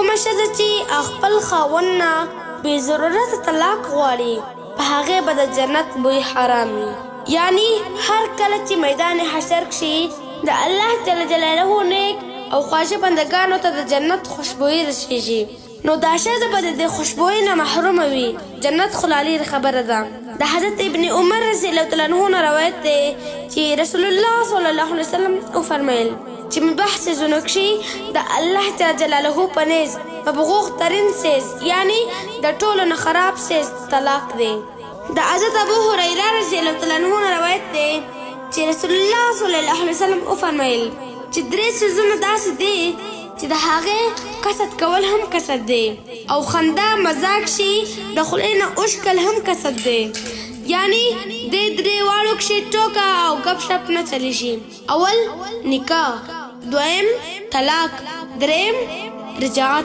کومه ښځه چې خپل خاوند نه بې ضرورته طلاق غواړي په هغې به د جنت بوی حرام وي. یعنی هر کله چې میدان حشر کښې د الله جل جلاله نیک او خواږه بندګانو ته د جنت خوشبویي رسېږي نو دا ښځه به د دې خوشبویۍ نه محرومه وي. جنت خو لا لرې خبره ده. د حضرت ابن عمر رضی الله تعالی عنه نه روایت دی چې رسول الله صلی الله علیه وسلم وفرمیل چې مباح څیزونو کښې د الله جل جلاله په نیز مبغوغ ترین څیز یعنی د ټولو نه خراب څیز طلاق دی. د حضرت ابو هریره رضی الله تعالی عنه نه روایت دی چې رسول الله صلی الله علیه وسلم وفرمیل چې 3 څیزونه داسې دي چې د هغې کسد کول هم کسد دی او خندا مزاق شي د خولې نه اوښکل هم کسد دی. یعنی دې 3 واړو کښې ټوکه او ګپ شپ نه چلیږي. اول نکاح، دویم طلاق، دریم رجعت.